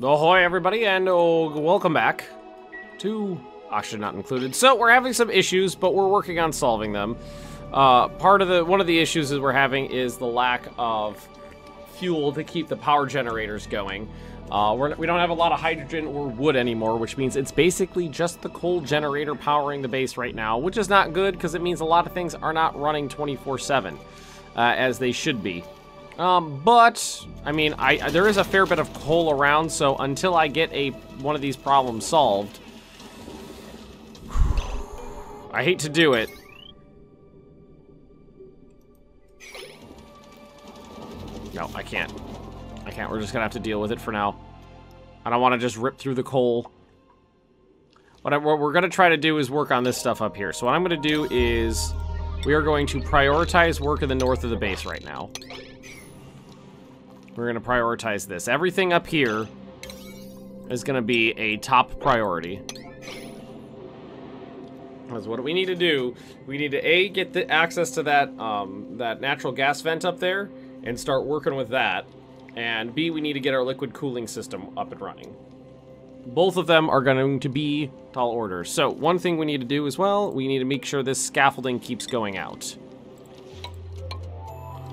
Ahoy, everybody, and welcome back to Oxygen Not Included. So, we're having some issues, but we're working on solving them. One of the issues that we're having is the lack of fuel to keep the power generators going. We don't have a lot of hydrogen or wood anymore, which means it's basically just the coal generator powering the base right now, which is not good because it means a lot of things are not running 24/7 as they should be. But I mean, there is a fair bit of coal around, so until I get one of these problems solved, I hate to do it. No, I can't. I can't. We're just gonna have to deal with it for now. I don't want to just rip through the coal. What we're gonna try to do is work on this stuff up here. So what I'm gonna do is we are going to prioritize work in the north of the base right now. We're going to prioritize this. Everything up here is going to be a top priority. Because what we need to do, we need to A, get the access to that, that natural gas vent up there and start working with that. And B, we need to get our liquid cooling system up and running. Both of them are going to be tall orders. So one thing we need to do as well, we need to make sure this scaffolding keeps going out.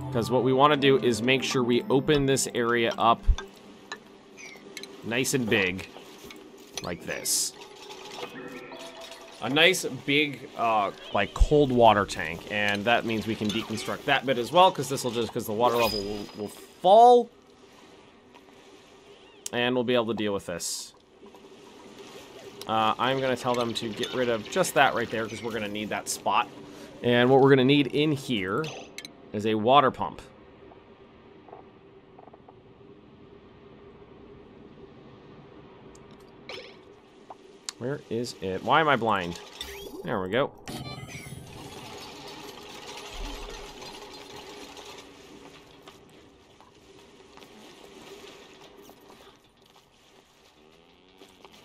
Because what we want to do is make sure we open this area up nice and big, like this. A nice big, like cold water tank, and that means we can deconstruct that bit as well, because this will just, because the water level will fall, and we'll be able to deal with this. I'm going to tell them to get rid of just that right there, because we're going to need that spot. And what we're going to need in here is a water pump. Where is it? Why am I blind? There we go.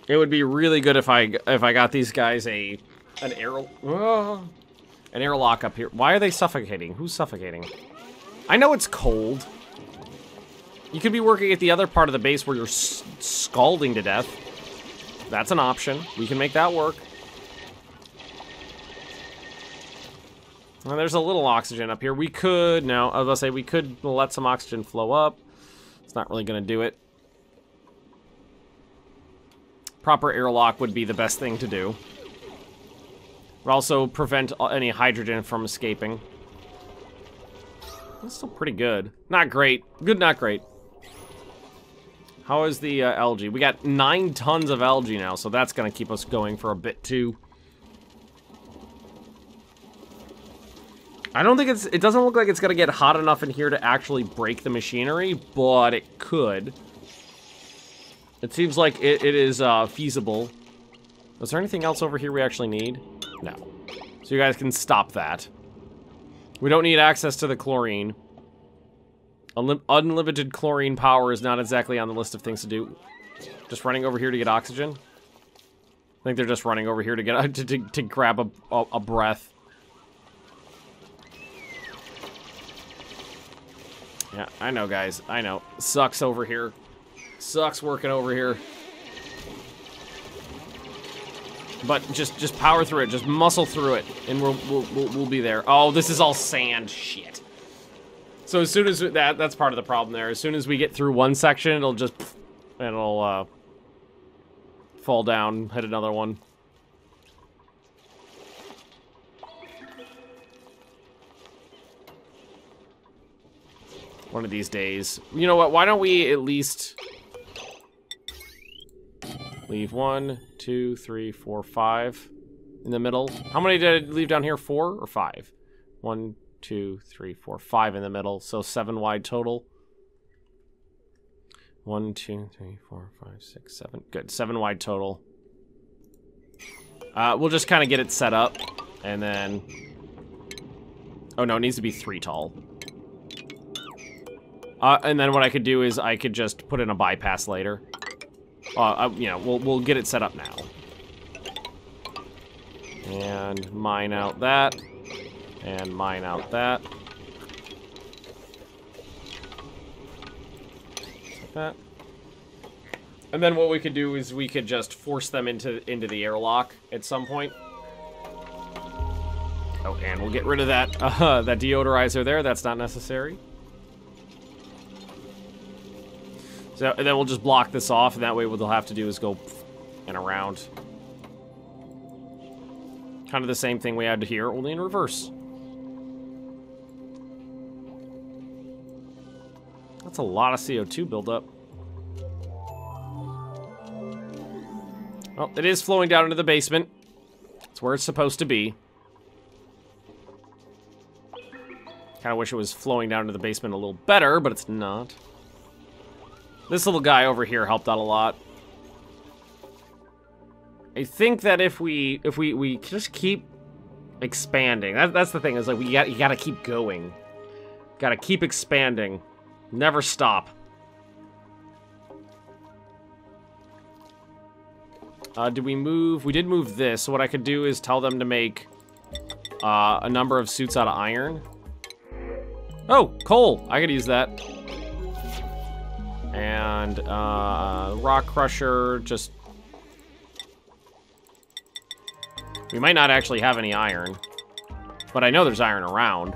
It would be really good if I got these guys an airlock up here. Why are they suffocating? Who's suffocating? I know it's cold. You could be working at the other part of the base where you're scalding to death. That's an option. We can make that work. Well, there's a little oxygen up here. We could, no, I was gonna say we could let some oxygen flow up. It's not really gonna do it. Proper airlock would be the best thing to do. Would also prevent any hydrogen from escaping. That's still pretty good. Not great. Good, not great. How is the algae? We got 9 tons of algae now, so that's going to keep us going for a bit, too. I don't think it doesn't look like it's going to get hot enough in here to actually break the machinery, but it could. It seems like it is feasible. Is there anything else over here we actually need? No. So you guys can stop that. We don't need access to the chlorine. Unlimited chlorine power is not exactly on the list of things to do. Just running over here to get oxygen? I think they're just running over here to get to grab a breath. Yeah, I know, guys. I know. Sucks over here. Sucks working over here. But just power through it. Just muscle through it, and we'll be there. Oh, this is all sand. Shit. So as soon as that's part of the problem there. As soon as we get through one section, it'll fall down, hit another one. One of these days. You know what? Why don't we at least leave 1, 2, 3, 4, 5 in the middle? How many did I leave down here? 4 or 5? 1, 2, 3, 4, 5 in the middle, so 7 wide total. 1, 2, 3, 4, 5, 6, 7. Good, 7 wide total. We'll just kind of get it set up, and then... Oh no, it needs to be 3 tall. And then what I could do is I could just put in a bypass later. You know, we'll get it set up now. And mine out that. And mine out that. Like that. And then what we could do is we could just force them into the airlock at some point. Oh, and we'll get rid of that that deodorizer there. That's not necessary. So and then we'll just block this off, and that way what they'll have to do is go and around. Kind of the same thing we had here, only in reverse. That's a lot of CO2 buildup. Well, it is flowing down into the basement. It's where it's supposed to be. Kind of wish it was flowing down into the basement a little better, but it's not. This little guy over here helped out a lot. I think that if we just keep expanding, that's the thing, is like you gotta keep going. Gotta keep expanding. Never stop. Did we move? We did move this, so what I could do is tell them to make a number of suits out of iron. Oh, coal! I could use that. And rock crusher, just... We might not actually have any iron, but I know there's iron around.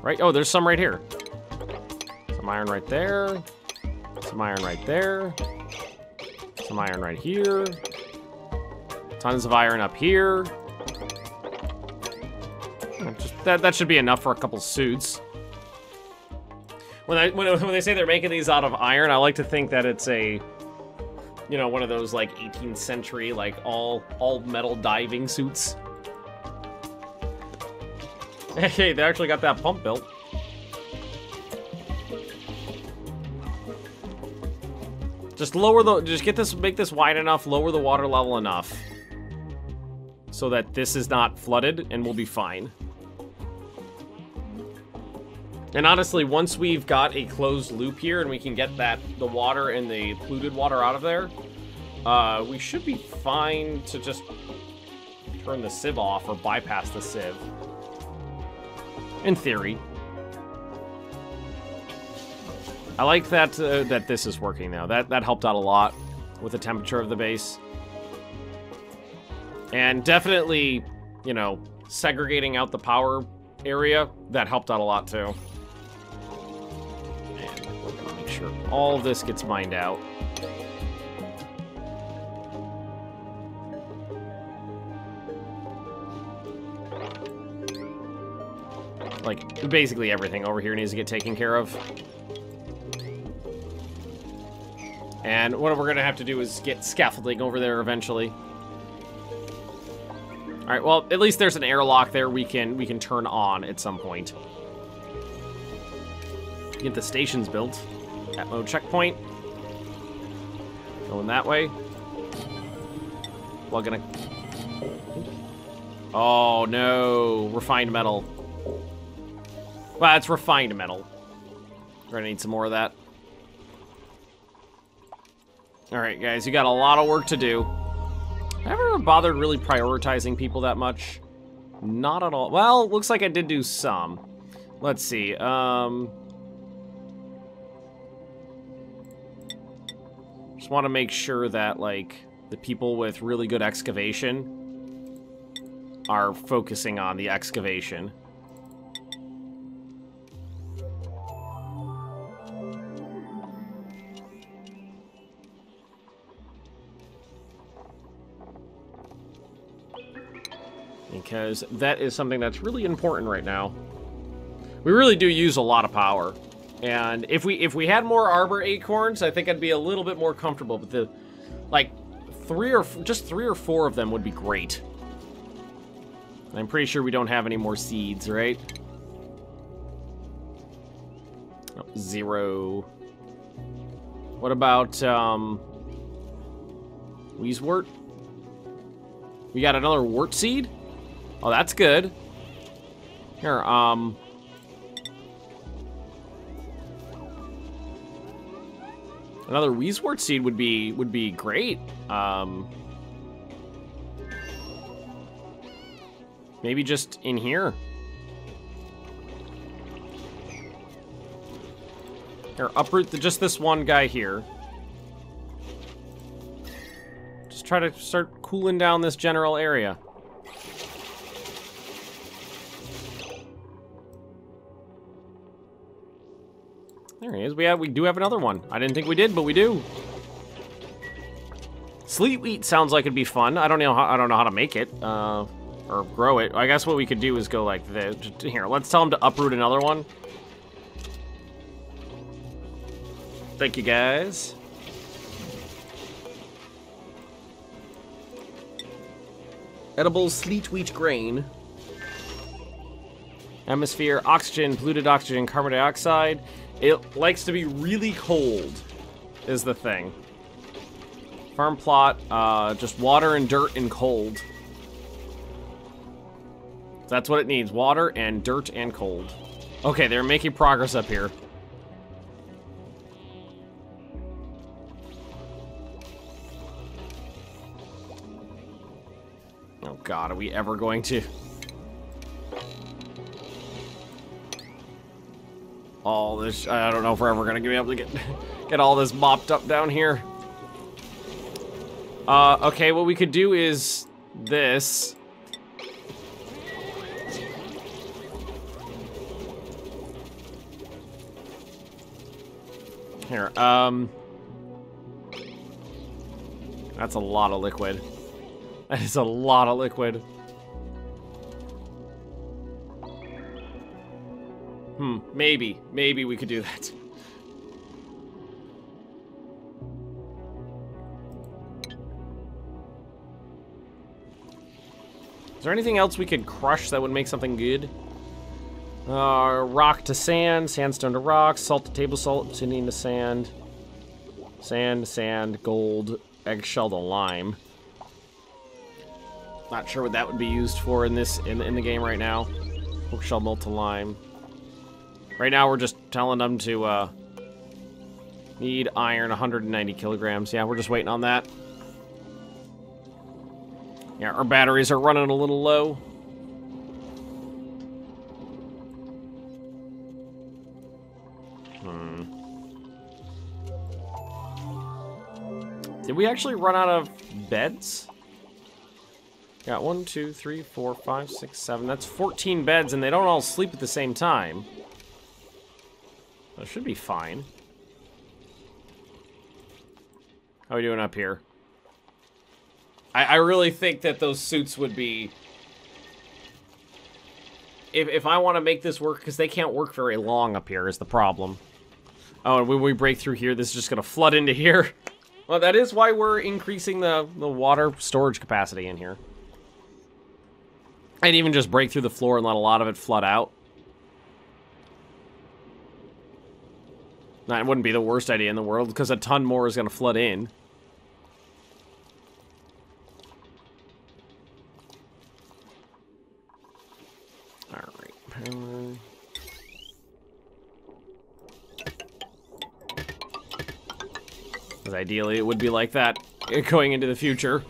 Right? Oh, there's some right here. Some iron right there. Some iron right there. Some iron right here. Tons of iron up here. Just, that should be enough for a couple suits. When they say they're making these out of iron, I like to think that it's a, you know, one of those like 18th century like all metal diving suits. Hey, they actually got that pump built. Just make this wide enough, lower the water level enough so that this is not flooded, and we'll be fine. And honestly, once we've got a closed loop here and we can get the water and the polluted water out of there, we should be fine to just turn the sieve off or bypass the sieve. In theory. I like that that this is working now. That helped out a lot with the temperature of the base. And definitely, you know, segregating out the power area, that helped out a lot too. And we're gonna make sure all of this gets mined out. Like, basically everything over here needs to get taken care of. And what we're gonna have to do is get scaffolding over there eventually. All right, well, at least there's an airlock there we can turn on at some point. Get the stations built. Atmo checkpoint. Going that way. Plugging a... Oh, no. Refined metal. Well, it's refined metal. We're gonna need some more of that. All right, guys, you got a lot of work to do. I never bothered really prioritizing people that much. Not at all. Well, looks like I did do some. Let's see. Just want to make sure that, like, the people with really good excavation are focusing on the excavation. Because that is something that's really important right now. We really do use a lot of power. And if we had more arbor acorns, I think I'd be a little bit more comfortable. But the, like, just three or four of them would be great. And I'm pretty sure we don't have any more seeds, right? Oh, 0. What about, Weezewort? We got another wort seed? Oh, that's good. Here, another Weezewort seed would be great. Maybe just in here. Here, uproot just this one guy here. try to start cooling down this general area. There he is. We do have another one. I didn't think we did, but we do. Sleet wheat sounds like it'd be fun. I don't know how to make it or grow it. I guess what we could do is go like this. Here, let's tell him to uproot another one. Thank you, guys. Edible sleet wheat grain. Atmosphere, oxygen, polluted oxygen, carbon dioxide. It likes to be really cold, is the thing. Farm plot, just water and dirt and cold. That's what it needs, water and dirt and cold. Okay, they're making progress up here. Oh god, are we ever going to... all this, I don't know if we're ever gonna be able to get all this mopped up down here. Okay, what we could do is this. Here, that's a lot of liquid. That is a lot of liquid. Maybe we could do that. Is there anything else we could crush that would make something good? Rock to sand, sandstone to rock, salt to table salt, obsidian to sand. Sand, gold, eggshell to lime. Not sure what that would be used for in this in the game right now. Eggshell melt to lime. Right now we're just telling them to need iron 190 kilograms. Yeah, we're just waiting on that. Yeah, our batteries are running a little low. Did we actually run out of beds? Got 1, 2, 3, 4, 5, 6, 7. That's 14 beds, and they don't all sleep at the same time. That should be fine. How are we doing up here? I really think that those suits would be... If I want to make this work, because they can't work very long up here is the problem. Oh, and when we break through here, this is just going to flood into here. Well, that is why we're increasing the water storage capacity in here. I'd even just break through the floor and let a lot of it flood out. That wouldn't be the worst idea in the world, because a ton more is going to flood in. Alright. Because ideally it would be like that going into the future.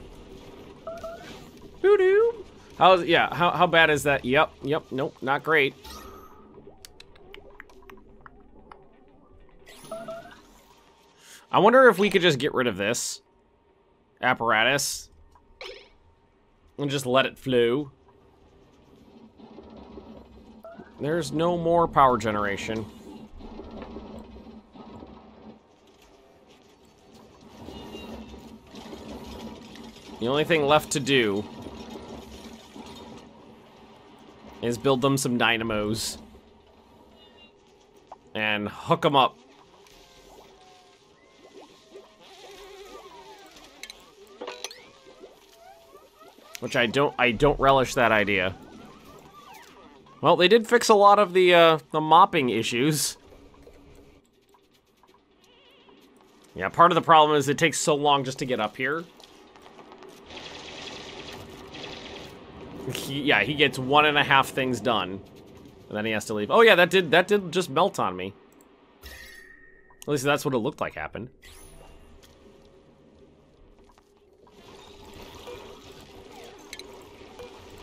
Doo-doo! How bad is that? Yep, nope, not great. I wonder if we could just get rid of this apparatus and just let it flow. There's no more power generation. The only thing left to do is build them some dynamos and hook them up. Which I don't relish that idea. Well, they did fix a lot of the mopping issues. Yeah, part of the problem is it takes so long just to get up here. He gets 1.5 things done, and then he has to leave. Oh yeah, that did just melt on me. At least that's what it looked like happened.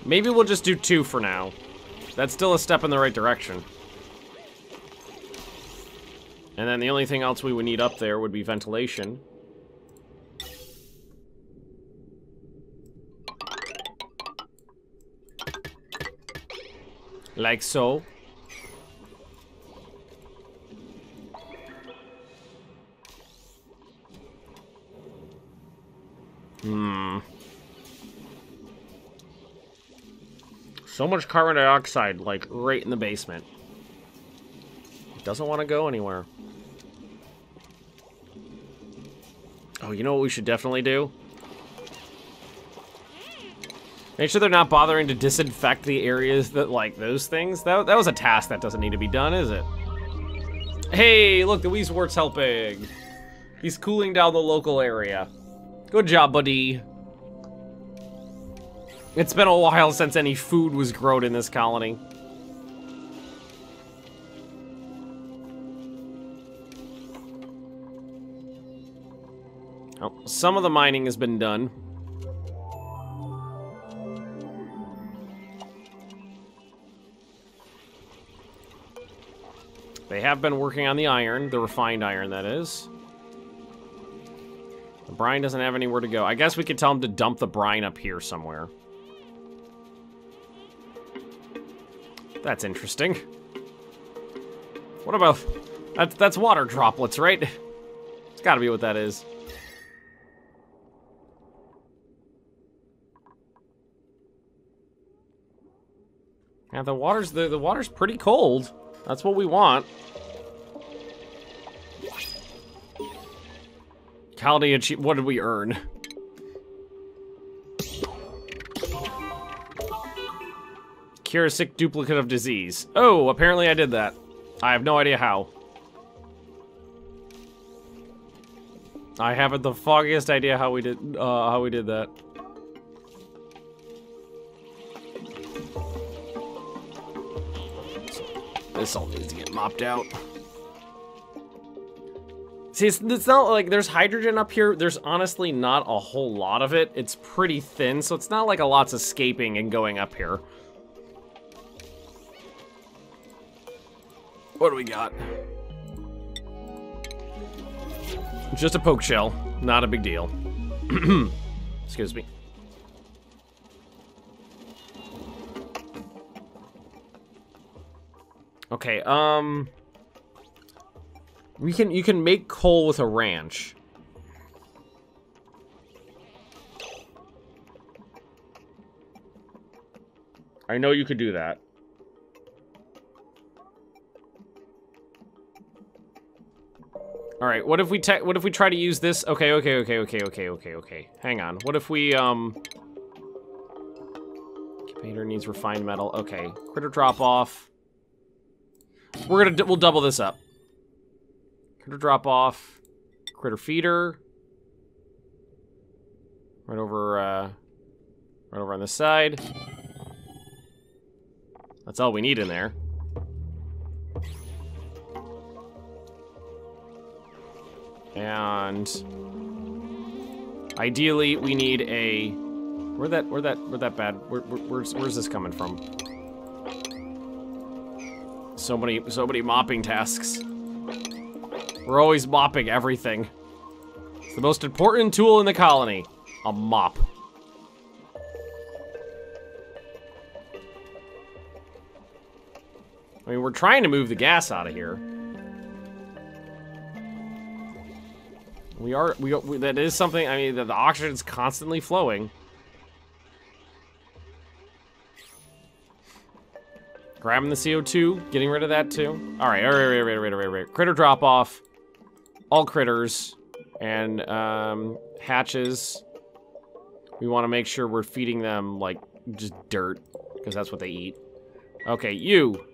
Maybe we'll just do 2 for now. That's still a step in the right direction. And then the only thing else we would need up there would be ventilation. Like so. So much carbon dioxide, like, right in the basement. It doesn't want to go anywhere. Oh, you know what we should definitely do? Make sure they're not bothering to disinfect the areas that, like, those things. That was a task that doesn't need to be done, is it? Hey, look, the Weezewort's helping. He's cooling down the local area. Good job, buddy. It's been a while since any food was grown in this colony. Oh, some of the mining has been done. They have been working on the iron, the refined iron, that is. The brine doesn't have anywhere to go. I guess we could tell him to dump the brine up here somewhere. That's interesting. What about... That's water droplets, right? It's gotta be what that is. Yeah, the water's pretty cold. That's what we want. Colony achieve. What did we earn? Cure a sick duplicate of disease. Oh, apparently I did that. I have no idea how. I haven't the foggiest idea how we did that. This all needs to get mopped out. See, it's not like there's hydrogen up here. There's honestly not a whole lot of it. It's pretty thin, so it's not like a lot's escaping and going up here. What do we got? Just a poke shell. Not a big deal. Excuse me. Okay, you can make coal with a ranch. I know you could do that. All right, what if we try to use this? Okay. Hang on. What if we incubator needs refined metal. Okay, critter drop off. We'll double this up. Critter drop off. Critter feeder. Right over on this side. That's all we need in there. And ideally, we need a where's this coming from? So many mopping tasks. We're always mopping everything. It's the most important tool in the colony. A mop. I mean, we're trying to move the gas out of here. That is something, I mean, the oxygen's constantly flowing. Grabbing the CO2, getting rid of that too. All right. Critter drop off. All critters. And, hatches. We want to make sure we're feeding them, like, just dirt. Because that's what they eat. Okay, you.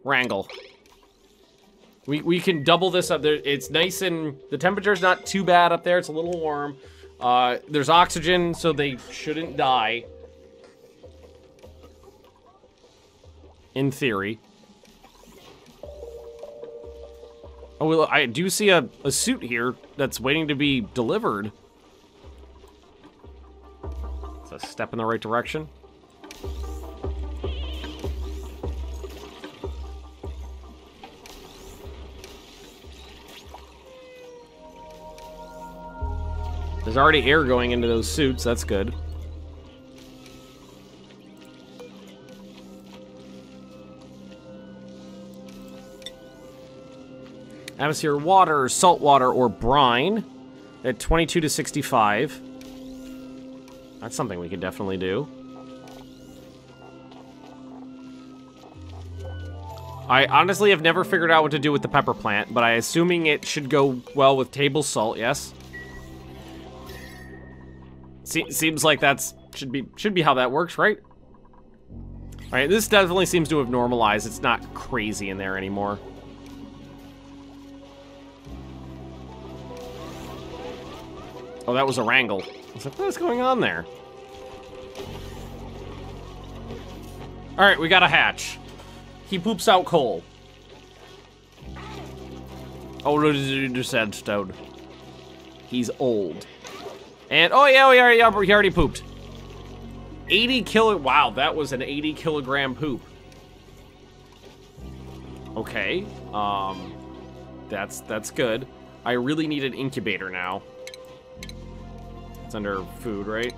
Wrangle. We can double this up. It's nice and the temperature's not too bad up there. It's a little warm. There's oxygen, so they shouldn't die. In theory. Oh, well, I do see a suit here that's waiting to be delivered. It's a step in the right direction. There's already air going into those suits, that's good. Atmosphere, water, salt water, or brine at 22 to 65. That's something we could definitely do. I honestly have never figured out what to do with the pepper plant, but I'm assuming it should go well with table salt, yes? Seems like that's should be how that works, right? Alright, this definitely seems to have normalized. It's not crazy in there anymore. Oh, that was a wrangle. I was like, what is going on there? Alright, we got a hatch. He poops out coal. Oh, sandstone. He's old. And, oh yeah, he already pooped. 80 kilo, wow, that was an 80 kilogram poop. Okay, that's good. I really need an incubator now. It's under food, right?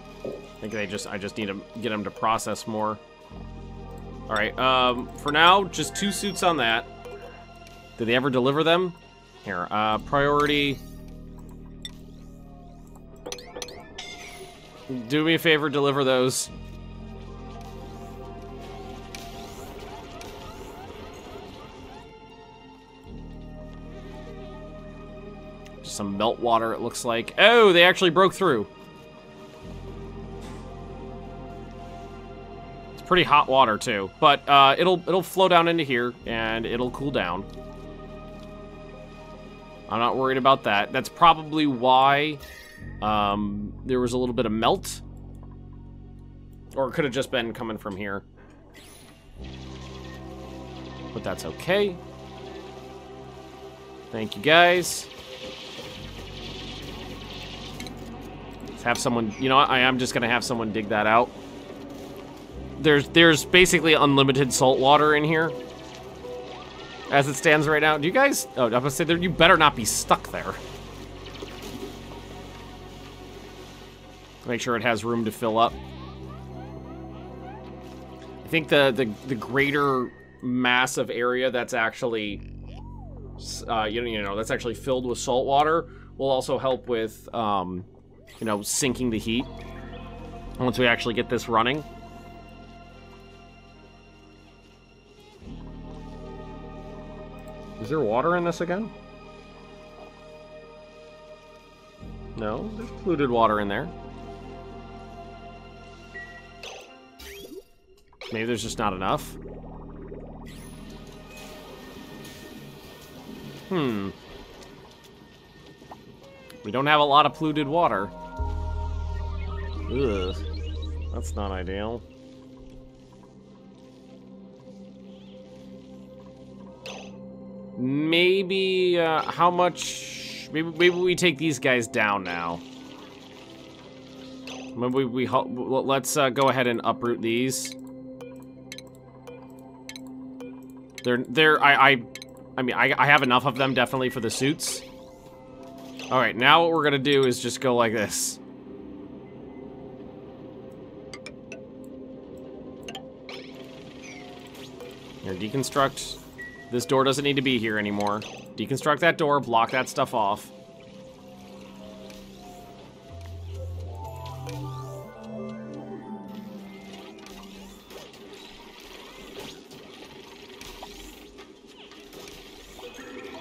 I think I just need to get them to process more. All right, for now, just 2 suits on that. Did they ever deliver them? Here, priority. Do me a favor, deliver those. Just some melt water, it looks like. Oh, they actually broke through. It's pretty hot water too, but it'll flow down into here and it'll cool down. I'm not worried about that. That's probably why there was a little bit of melt. Or it could have just been coming from here. But that's okay. Thank you, guys. Let's have someone... You know what? I am just going to have someone dig that out. There's basically unlimited salt water in here. As it stands right now. Do you guys... Oh, I'm gonna say, you better not be stuck there. Make sure it has room to fill up. I think the greater mass of area that's actually... you know, that's actually filled with salt water will also help with, you know, sinking the heat. Once we actually get this running. Is there water in this again? No, there's polluted water in there. Maybe there's just not enough. We don't have a lot of polluted water. Ugh. That's not ideal. Maybe, how much... Maybe we take these guys down now. Maybe let's go ahead and uproot these. I mean, I have enough of them, definitely, for the suits. Alright, now what we're gonna do is just go like this. Here, deconstruct. This door doesn't need to be here anymore. Deconstruct that door, block that stuff off.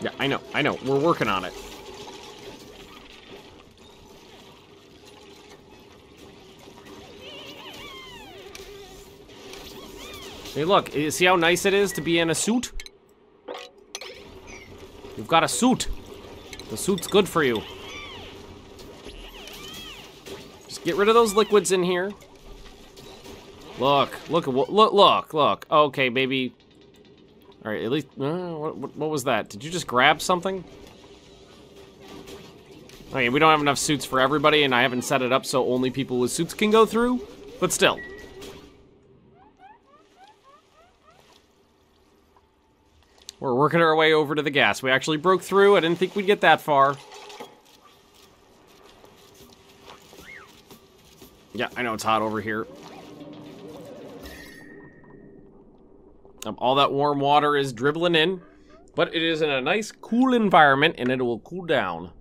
Yeah, I know. We're working on it. Hey, look, see how nice it is to be in a suit? You've got a suit. The suit's good for you. Just get rid of those liquids in here. Look. Okay, baby. All right, at least, what was that? Did you just grab something? Okay, we don't have enough suits for everybody, and I haven't set it up so only people with suits can go through, but still. We're working our way over to the gas. We actually broke through. I didn't think we'd get that far. Yeah, I know it's hot over here. All that warm water is dribbling in, but it is in a nice, cool environment, and it will cool down.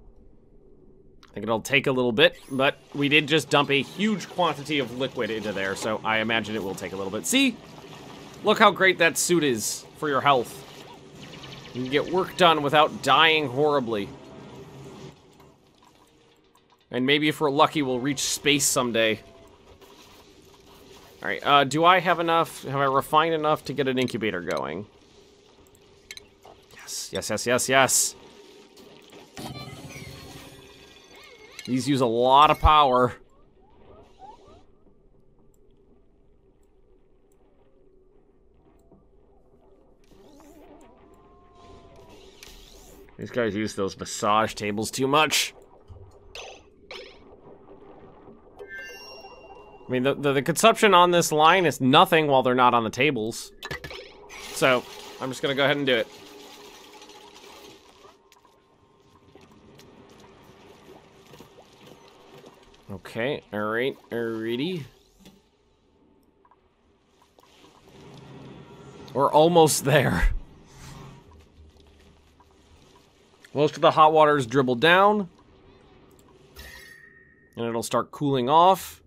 I think it'll take a little bit, but we did just dump a huge quantity of liquid into there, so I imagine it will take a little bit. See? Look how great that suit is for your health. You can get work done without dying horribly. And maybe if we're lucky, we'll reach space someday. Alright, do I have enough? Have I refined enough to get an incubator going? Yes, yes, yes, yes, yes. These use a lot of power. These guys use those massage tables too much. I mean, the consumption on this line is nothing while they're not on the tables. So, I'm just gonna go ahead and do it. Okay, alright, alrighty. We're almost there. Most of the hot water is dribbled down. And it'll start cooling off.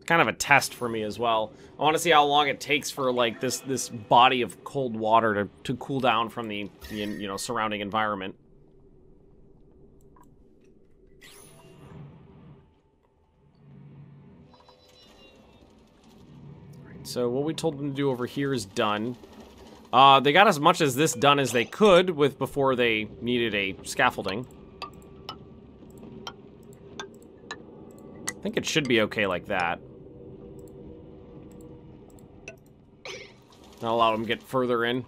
Kind of a test for me as well. I want to see how long it takes for like this body of cold water to cool down from the you know, surrounding environment. Alright, so what we told them to do over here is done. They got as much as this done as they could with before they needed a scaffolding. I think it should be okay like that. I'll allow them to get further in.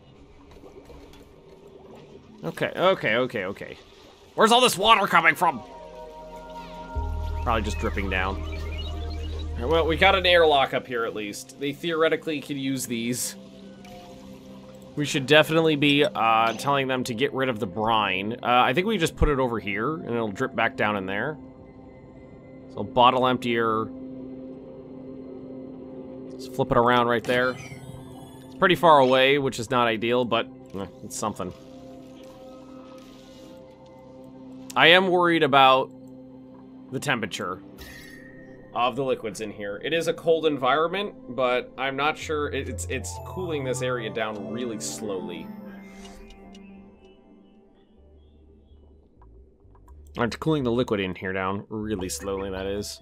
Okay, okay, okay, okay. Where's all this water coming from? Probably just dripping down. Well, we got an airlock up here at least. They theoretically could use these. We should definitely be telling them to get rid of the brine. I think we just put it over here, and it'll drip back down in there. So bottle emptier. Let's flip it around right there. Pretty far away, which is not ideal, but it's something. I am worried about the temperature of the liquids in here. It is a cold environment, but I'm not sure it's cooling this area down really slowly. It's cooling the liquid in here down really slowly, that is.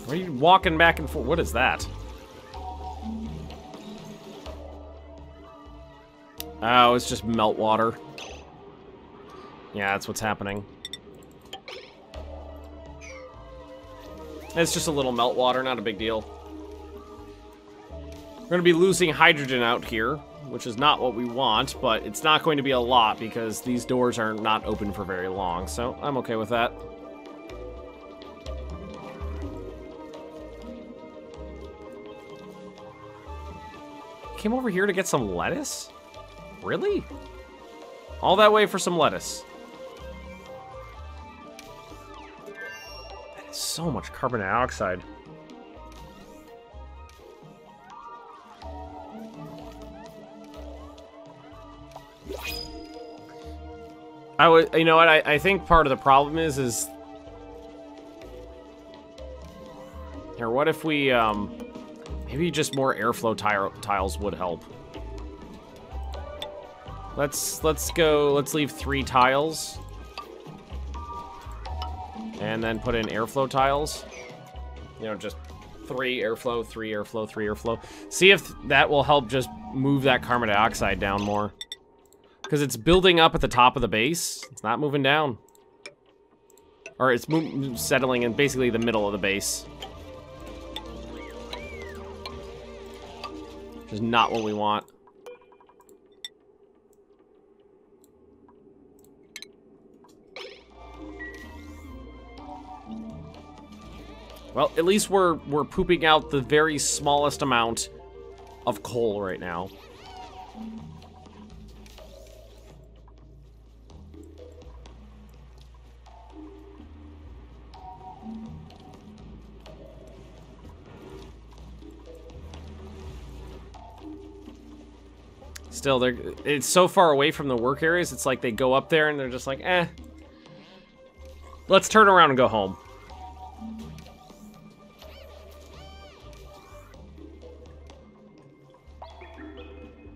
Why are you walking back and forth? What is that? Oh, it's just meltwater. Yeah, that's what's happening. It's just a little meltwater, not a big deal. We're going to be losing hydrogen out here, which is not what we want, but it's not going to be a lot because these doors are not open for very long, so I'm okay with that. Came over here to get some lettuce? Really? All that way for some lettuce. That is so much carbon dioxide. You know what, I think part of the problem is here, what if we, maybe just more airflow tiles would help. Let's leave 3 tiles. And then put in airflow tiles. You know, just 3 airflow, 3 airflow, 3 airflow. See if that will help just move that carbon dioxide down more. Because it's building up at the top of the base. It's not moving down. Or it's settling in basically the middle of the base. Which is not what we want. Well, at least we're pooping out the very smallest amount of coal right now. Still, it's so far away from the work areas, it's like they go up there and they're just like, eh. Let's turn around and go home.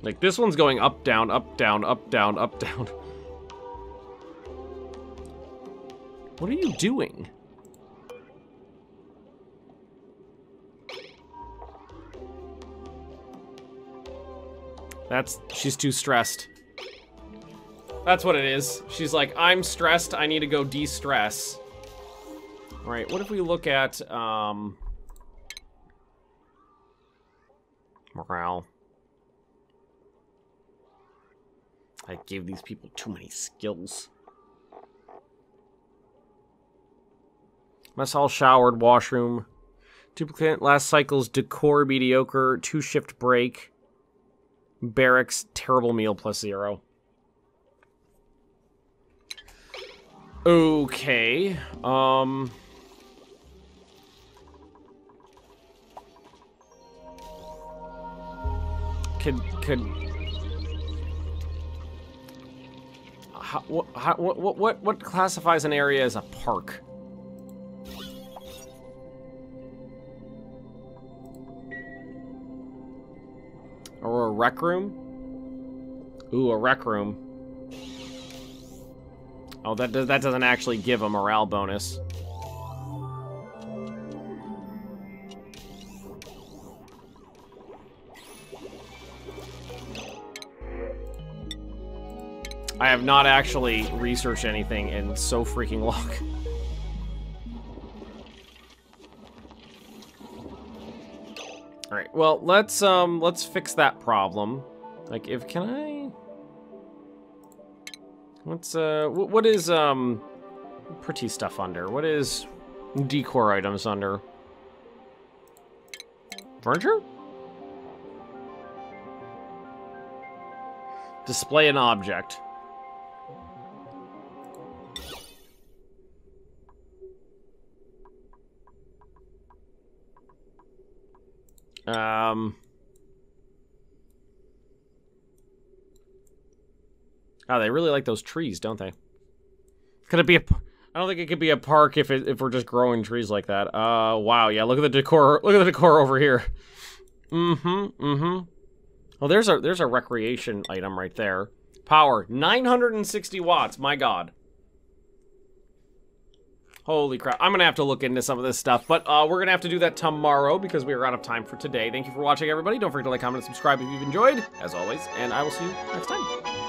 Like, this one's going up, down, up, down, up, down, up, down. What are you doing? She's too stressed. That's what it is. She's like, I'm stressed, I need to go de-stress. Alright, what if we look at, morale. I gave these people too many skills. Mess hall, showered, washroom. Duplicate last cycle's decor mediocre, 2-shift break. Barracks, terrible meal +0. Okay, what classifies an area as a park? Or a rec room? Ooh, a rec room. Oh, that doesn't actually give a morale bonus. I have not actually researched anything in so freaking long. All right, well, let's fix that problem. Like, can I? What is pretty stuff under? What is decor items under? Furniture? Display an object. Oh, they really like those trees, don't they? Could it be a... I don't think it could be a park if we're just growing trees like that. Wow, yeah, look at the decor. Look at the decor over here. Well, there's a recreation item right there. Power, 960 watts, my god. Holy crap. I'm gonna have to look into some of this stuff, but we're gonna have to do that tomorrow because we are out of time for today. Thank you for watching, everybody. Don't forget to like, comment, and subscribe if you've enjoyed, as always, and I will see you next time.